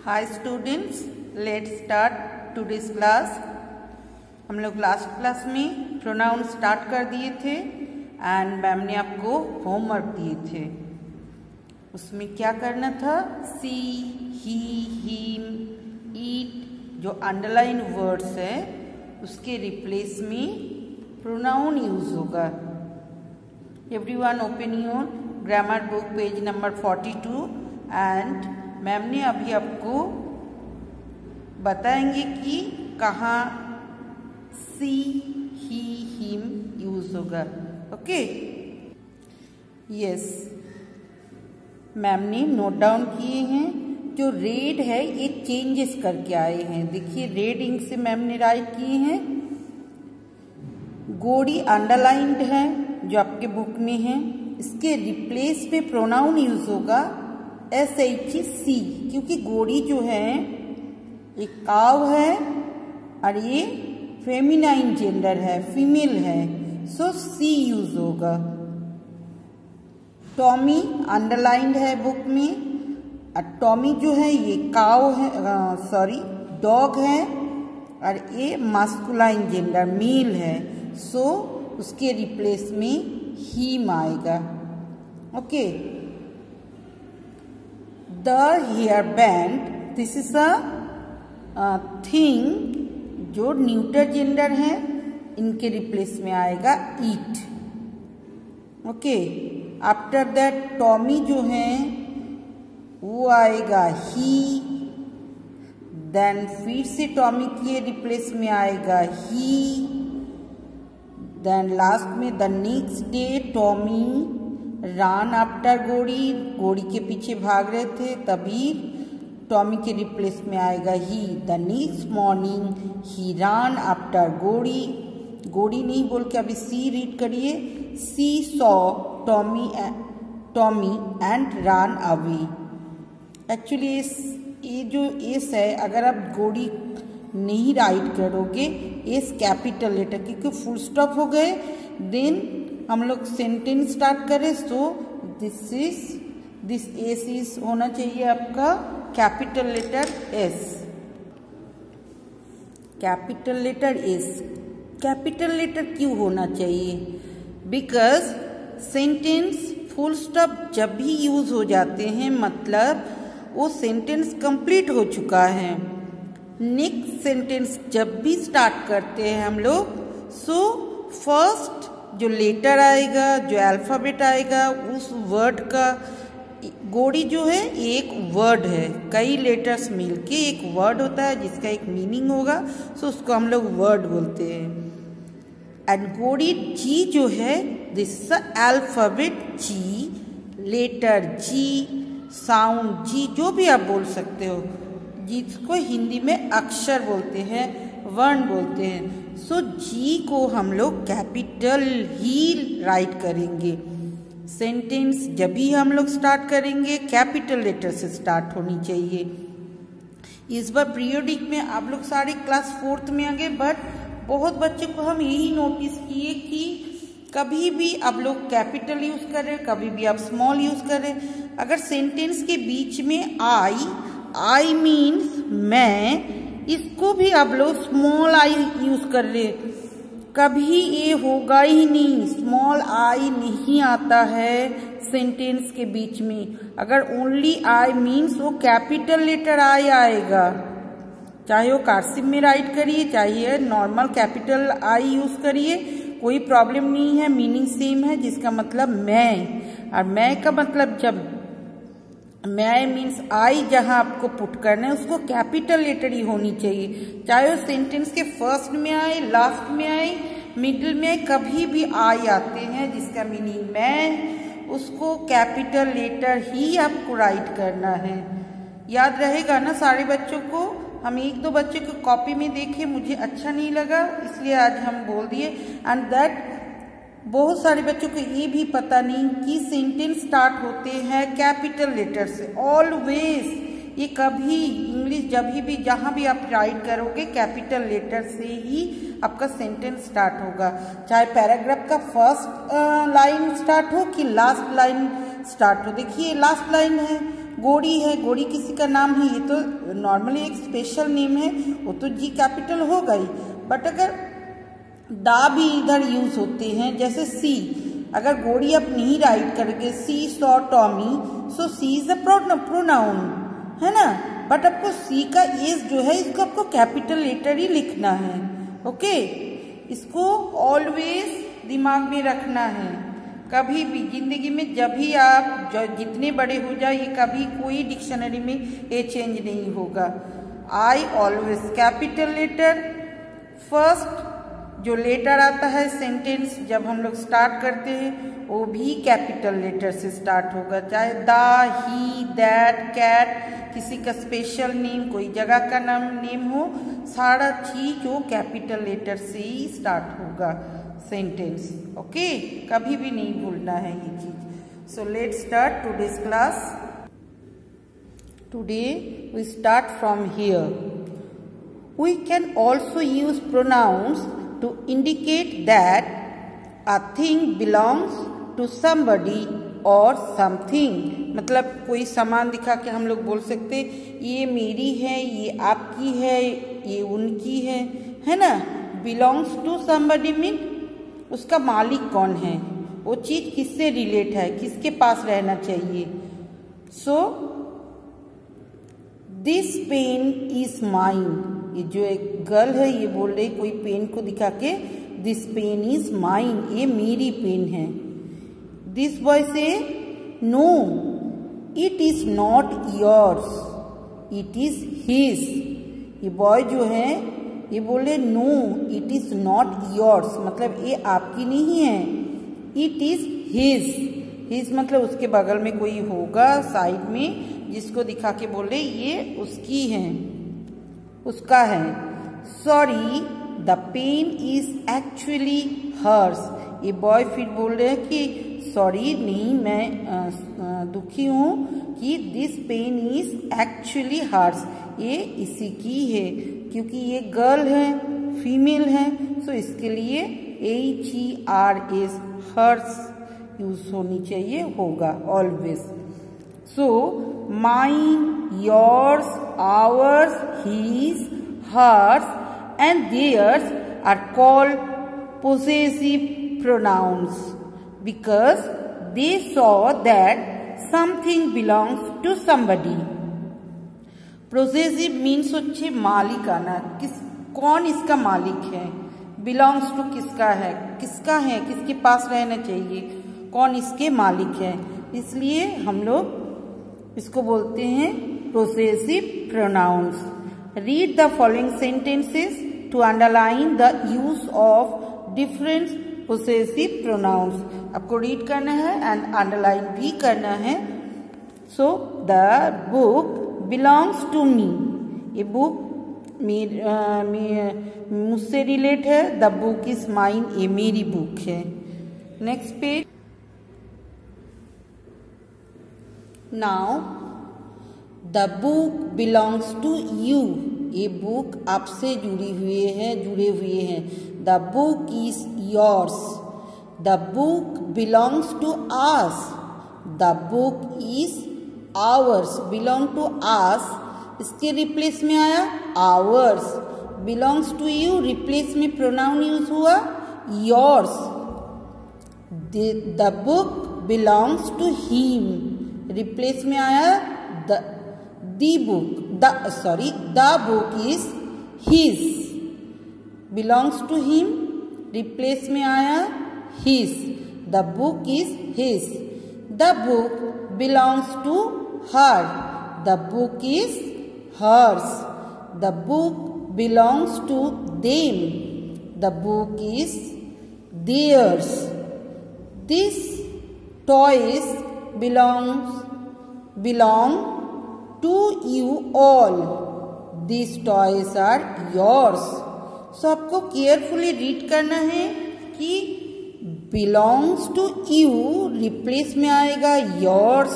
Hi students, let's start today's class. हम लोग last class में प्रोनाउन स्टार्ट कर दिए थे एंड मैम ने आपको होमवर्क दिए थे। उसमें क्या करना था? सी, ही, हिम, ईट जो अंडरलाइन वर्ड्स है उसके रिप्लेस में प्रोनाउन यूज होगा। Everyone open your grammar book page number 42 and ma'am ने अभी आपको बताएंगे कि कहाँ सी, ही, हिम यूज होगा। ओके, यस, मैम ने नोट डाउन किए हैं। जो रेड है ये चेंजेस करके आए हैं। देखिए, रेड इंक से मैम ने राइट किए हैं। गोड़ी अंडरलाइंड है जो आपके बुक में है। इसके रिप्लेस में प्रोनाउन यूज होगा SHC, क्योंकि गोड़ी जो है एक काव है और ये फेमिनाइन जेंडर है, फीमेल है, सो सी यूज होगा। टॉमी अंडरलाइंड है बुक में, और टॉमी जो है ये काव है, डॉग है, और ये मास्कुलाइन जेंडर मेल है, सो उसके रिप्लेस में हीम आएगा। Okay, the hair band, this is a thing जो न्यूटर जेंडर है, इनके रिप्लेस में आएगा it. Okay, after that Tommy जो है वो आएगा ही, देन फिर से टॉमी के रिप्लेस में आएगा ही, देन लास्ट में the next day Tommy ran after Goldie, Goldie के पीछे भाग रहे थे तभी टॉमी के रिप्लेस में आएगा ही। The next morning he ran after Goldie, Goldie नहीं बोल के अभी सी रीड करिए। She saw Tommy and ran away. Actually ये जो एस है, अगर आप गोड़ी नहीं राइट करोगे, एस कैपिटल लेटर, क्योंकि फुल स्टॉप हो गए, देन हम लोग सेंटेंस स्टार्ट करें, सो दिस एस इज होना चाहिए आपका capital letter S. Capital letter S, capital letter क्यों होना चाहिए? बिकॉज सेंटेंस फुल स्टॉप जब भी यूज हो जाते हैं मतलब वो सेंटेंस कंप्लीट हो चुका है। नेक्स्ट सेंटेंस जब भी स्टार्ट करते हैं हम लोग, सो फर्स्ट जो लेटर आएगा, जो अल्फाबेट आएगा, उस वर्ड का, गोड़ी जो है एक वर्ड है, कई लेटर्स मिलके एक वर्ड होता है जिसका एक मीनिंग होगा, सो उसको हम लोग वर्ड बोलते हैं। एंड गोड़ी जी जो है, this is alphabet G, letter G, sound G, जो भी आप बोल सकते हो, जिसको हिंदी में अक्षर बोलते हैं, वर्ण बोलते हैं। सो जी को हम लोग कैपिटल ही राइट करेंगे। सेंटेंस जब भी हम लोग स्टार्ट करेंगे कैपिटल लेटर से स्टार्ट होनी चाहिए। इस बार पीरियोडिक में आप लोग सारे क्लास 4th में आ गए, बट बहुत बच्चों को हम यही नोटिस किए कि कभी भी आप लोग कैपिटल यूज करें, कभी भी आप स्मॉल यूज करें। अगर सेंटेंस के बीच में आई मीन्स मैं, इसको भी आप लोग स्मॉल आई यूज कर रहे, कभी ये होगा ही नहीं, स्मॉल आई नहीं आता है सेंटेंस के बीच में। अगर ओनली आई मीन्स वो कैपिटल लेटर आई आएगा, चाहे वो कर्सिव में राइट करिए, चाहे नॉर्मल कैपिटल आई यूज करिए, कोई प्रॉब्लम नहीं है, मीनिंग सेम है। जिसका मतलब मैं, और मैं का मतलब जब मैं मीन्स आई जहां आपको पुट करना है उसको कैपिटल लेटर ही होनी चाहिए, चाहे वो सेंटेंस के फर्स्ट में आए, लास्ट में आए, मिडिल में, कभी भी आई आते हैं जिसका मीनिंग मैं, उसको कैपिटल लेटर ही आपको राइट करना है। याद रहेगा ना सारे बच्चों को? हम एक दो बच्चों को कॉपी में देखे, मुझे अच्छा नहीं लगा इसलिए आज हम बोल दिए। एंड दैट बहुत सारे बच्चों को ये भी पता नहीं कि सेंटेंस स्टार्ट होते हैं कैपिटल लेटर से। ऑलवेज, ये कभी इंग्लिश जब भी जहाँ भी आप राइट करोगे कैपिटल लेटर से ही आपका सेंटेंस स्टार्ट होगा, चाहे पैराग्राफ का फर्स्ट लाइन स्टार्ट हो कि लास्ट लाइन स्टार्ट हो। देखिए लास्ट लाइन है, गोड़ी है, गोड़ी किसी का नाम है, ये तो नॉर्मली एक स्पेशल नेम है, वो तो जी कैपिटल हो गई। बट अगर दा भी इधर यूज होते हैं, जैसे सी, अगर गोड़ी आप नहीं राइट करके she saw Tommy, so she is a pronoun, है ना। बट आपको सी का एस जो है इसको आपको कैपिटल लेटर ही लिखना है। ओके, इसको ऑलवेज दिमाग में रखना है। कभी भी जिंदगी में जब भी आप जितने बड़े हो जाए, कभी कोई डिक्शनरी में ये चेंज नहीं होगा। I always capital letter. First जो लेटर आता है सेंटेंस जब हम लोग स्टार्ट करते हैं वो भी कैपिटल लेटर से स्टार्ट होगा, चाहे द, ही, दैट, कैट, किसी का स्पेशल नेम, कोई जगह का नेम हो, सारा चीज वो कैपिटल लेटर से ही स्टार्ट होगा सेंटेंस। ओके, कभी भी नहीं भूलना है ये चीज। So let's start today's class. Today we start from here. We can also use pronouns to indicate that a thing belongs to somebody or something। मतलब कोई सामान दिखा के हम लोग बोल सकते ये मेरी है, ये आपकी है, ये उनकी है ना। belongs to somebody मीन उसका मालिक कौन है, वो चीज किससे रिलेट है, किसके पास रहना चाहिए। So this pen is mine, ये जो एक गर्ल है ये बोल रही कोई पेन को दिखा के दिस पेन इज माइन, ये मेरी पेन है। This boy say no it is not yours, it is his. ये बॉय जो है ये बोले no it is not yours, मतलब ये आपकी नहीं है, इट इज हिज। हिज मतलब उसके बगल में कोई होगा साइड में जिसको दिखा के बोले ये उसकी है, उसका है। Sorry the pen is actually hers. ये बॉय फिर बोल रहे हैं कि सॉरी नहीं, मैं दुखी हूँ कि this pen is actually hers, ये इसी की है, क्योंकि ये गर्ल है, फीमेल है, सो इसके लिए HERS हर्स यूज होनी चाहिए, होगा always. So mine, yours, ours, his, hers and theirs are called possessive pronouns because they saw that something belongs to somebody. Possessive means होच्छे मालिकाना, कौन इसका मालिक है। belongs to किसका है, किसके पास रहना चाहिए, कौन इसके मालिक है, इसलिए हम लोग इसको बोलते हैं possessive pronouns. Read the following sentences to underline the use of different possessive pronouns. आपको रीड करना है एंड अंडरलाइन भी करना है। So the book belongs to me. ये बुक मुझसे रिलेट है। The book is mine, ये मेरी बुक है। Next page. Now the book belongs to you. ये बुक आपसे जुड़े हुए हैं। The book is yours. The book belongs to us. The book is ours. Belong to us इसके रिप्लेस में आया ours. Belongs to you replace में pronoun use हुआ yours. The book belongs to him replace में आया the book is his. belongs to him replace में आया his. the book is his. the book belongs to her. the book is hers. the book belongs to them. the book is theirs. These toys belong to you all. These toys are yours. So आपको carefully read करना है कि belongs to you replace में आएगा yours.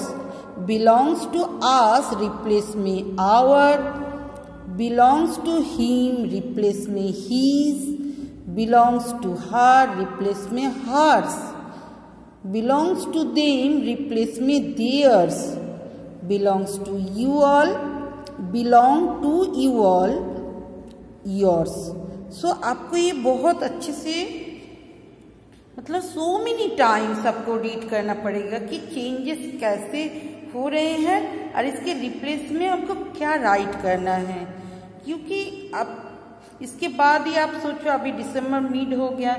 belongs to us replace में our. belongs to him replace में his. belongs to her replace में hers. belongs to them replace में theirs. Belongs to you all, belong to you all, yours. So आपको ये बहुत अच्छे से मतलब सो मेनी टाइम्स आपको रीड करना पड़ेगा कि चेंजेस कैसे हो रहे हैं और इसके रिप्लेस में आपको क्या राइट करना है, क्योंकि अब इसके बाद ही आप सोचो अभी दिसंबर मिड हो गया,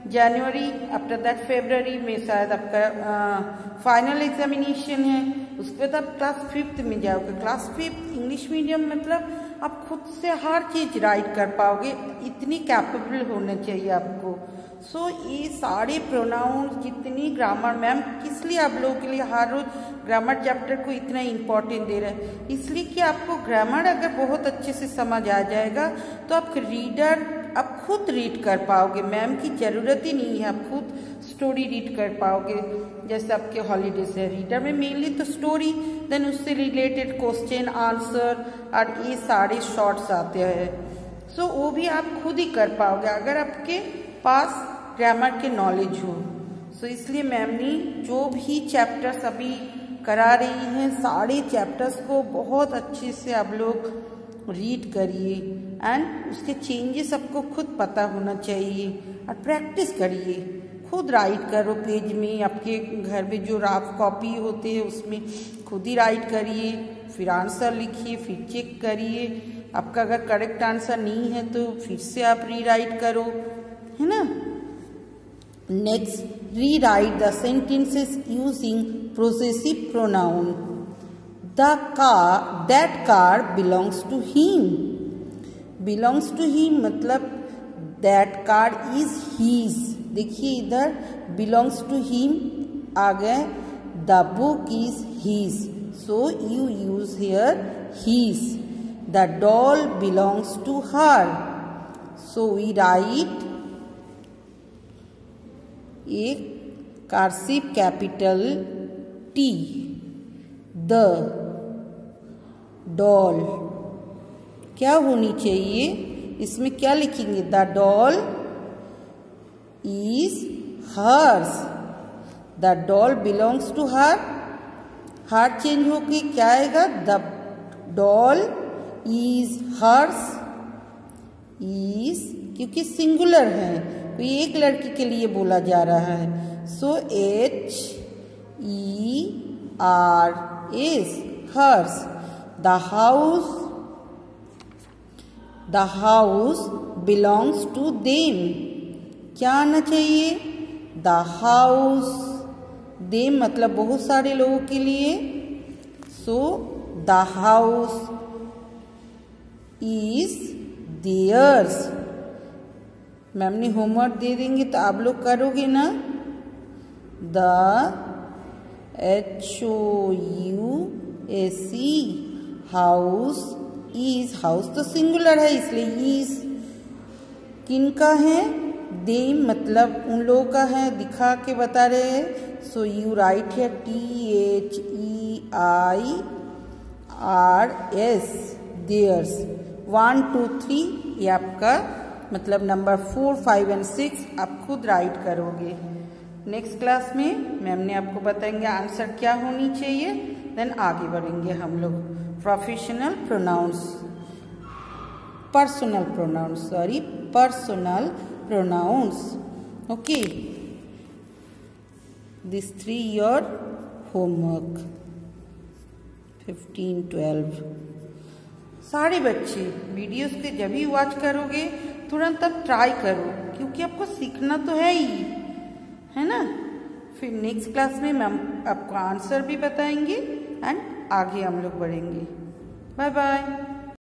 जनवरी, आफ्टर दैट फरवरी में शायद आपका फाइनल एग्जामिनेशन है, उसके बाद आप क्लास 5th में जाओगे। क्लास 5th इंग्लिश मीडियम मतलब आप खुद से हर चीज राइट कर पाओगे, इतनी कैपेबल होना चाहिए आपको। सो ये सारे प्रोनाउंस जितनी ग्रामर, मैम किस लिए आप लोगों के लिए हर रोज ग्रामर चैप्टर को इतना इम्पोर्टेंट दे रहे हैं, इसलिए कि आपको ग्रामर अगर बहुत अच्छे से समझ आ जाएगा तो आप रीडर आप खुद रीड कर पाओगे, मैम की जरूरत ही नहीं है, आप खुद स्टोरी रीड कर पाओगे। जैसे आपके हॉलीडेज है, रीडर में मेनली तो स्टोरी, देन उससे रिलेटेड क्वेश्चन आंसर और ये सारे शॉर्ट्स आते हैं। सो वो भी आप खुद ही कर पाओगे अगर आपके पास ग्रामर के नॉलेज हो। सो इसलिए मैम ने जो भी चैप्टर्स अभी करा रही हैं सारे चैप्टर्स को बहुत अच्छे से आप लोग रीड करिए एंड उसके चेंजेस आपको खुद पता होना चाहिए और प्रैक्टिस करिए, खुद राइट करो पेज में, आपके घर में जो रफ कॉपी होते हैं उसमें खुद ही राइट करिए, फिर आंसर लिखिए, फिर चेक करिए, आपका अगर करेक्ट आंसर नहीं है तो फिर से आप रीराइट करो, है ना। Next, rewrite the sentences using possessive pronoun. That car belongs to him. Belongs to him मतलब that car is his। देखिए इधर belongs to him आ गए, the book is his, so you use here his। The doll belongs to her, so we write एक cursive capital T। The doll क्या होनी चाहिए, इसमें क्या लिखेंगे, the doll is hers, the doll belongs to her, her change होके क्या आएगा, the doll is hers, is क्योंकि सिंगुलर है, कोई एक लड़की के लिए बोला जा रहा है, so HERS hers. The house belongs to them, क्या आना चाहिए, the house, them मतलब बहुत सारे लोगों के लिए, so the house is theirs। Ma'am ने होमवर्क दे देंगे तो आप लोग करोगे ना, the HOUSE house is, house तो सिंगुलर है इसलिए इज किनका है, देम मतलब उन लोगों का है, दिखा के बता रहे हैं, सो यू राइट है THEIRS देयर्स। 1 2 3 ये आपका मतलब नंबर 4 5 और 6 आप खुद राइट करोगे। नेक्स्ट क्लास में मैम ने आपको बताएंगे आंसर क्या होनी चाहिए, देन आगे बढ़ेंगे हम लोग professional pronouns, personal pronouns. Okay, this 3 your homework 15 12। सारे बच्चे वीडियोस के जब भी वॉच करोगे तुरंत अब ट्राई करो, क्योंकि आपको सीखना तो है ही, है ना। फिर नेक्स्ट क्लास में मैम आपको आंसर भी बताएंगे एंड आगे हम लोग बढ़ेंगे। Bye bye.